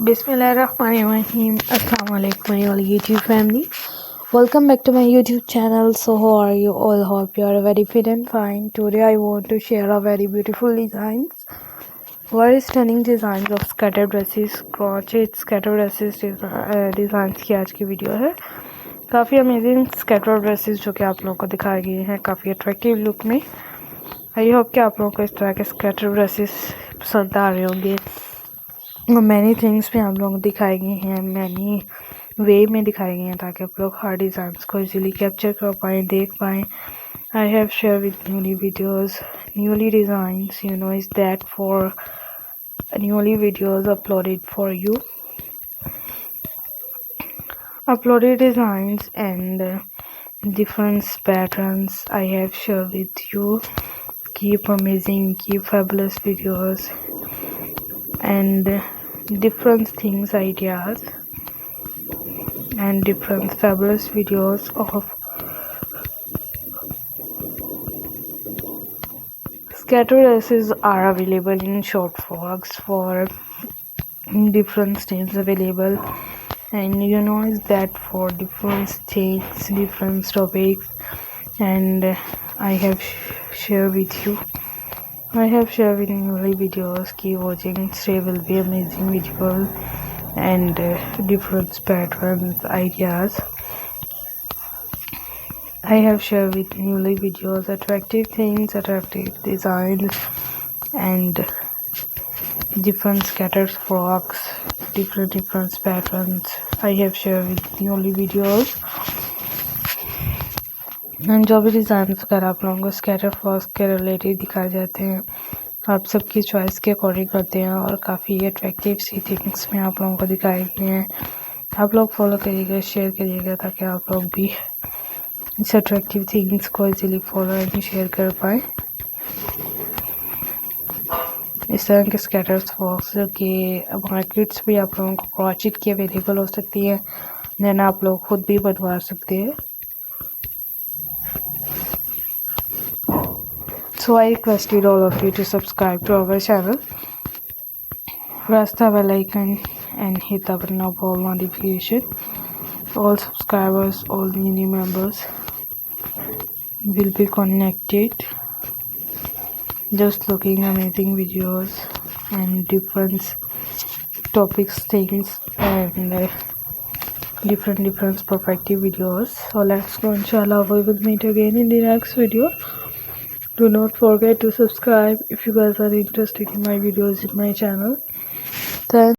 Bismillahirrahmanirrahim. Assalamu alaikum my all YouTube family. Welcome back to my YouTube channel. So how are you all? Hope you are very fit and fine. Today I want to share a very beautiful designs. Very stunning designs of scattered dresses, crochet scattered dresses designs की आज की video है. काफ़ी amazing scatter dresses जो कि आप लोगों को दिखाई गई हैं काफ़ी अट्रैक्टिव लुक में. आई होप कि आप लोगों को इस तरह के स्कैटर ड्रेसेस पसंद आ रहे होंगे. मैनी थिंग्स में आप लोग दिखाई गई हैं, मैनी वे में दिखाई गई हैं ताकि आप लोग हर डिज़ाइंस को इजीली कैप्चर कर पाएँ, देख पाएँ. I have share with newly videos, newly designs, you know, is that for newly videos uploaded for you, uploaded designs and different patterns I have shared with you. Keep amazing, keep fabulous videos and different things, ideas and different fabulous videos of scatter dresses are available in short forks for different styles available, and you know is that for different states, different topics, and I have shared with you. I have shared with you videos. Keep watching. Today will be amazing videos and different patterns, ideas. I have shared with newly videos, attractive things, attractive designs and different scattered frocks, different patterns. I have shared with newly videos. And जो भी design अगर आप लोगों को scatter frocks के related दिखाए जाते हैं आप सबकी चॉइस के अकॉर्डिंग करते हैं और काफ़ी अट्रैक्टिव सी थिंग्स में आप लोगों को दिखाए गए हैं. आप लोग फॉलो करिएगा, शेयर करिएगा ताकि आप लोग भी इस अट्रैक्टिव थिंग्स को इजीली फॉलो एंड शेयर कर पाएँ. इस तरह के स्कैटर फ्रॉक्स के मार्केट्स भी आप लोगों को क्रॉचेट की अवेलेबल हो सकती है, देन आप लोग खुद भी बनवा सकते हैं. So I requested all of you to subscribe to our channel, press the bell icon and hit the button of all notification. All subscribers, all new members will be connected, just looking amazing videos and different topics, things and different perspective videos. So let's go, inshallah we will meet again in the next video. Do not forget to subscribe if you guys are interested in my videos in my channel. Thanks.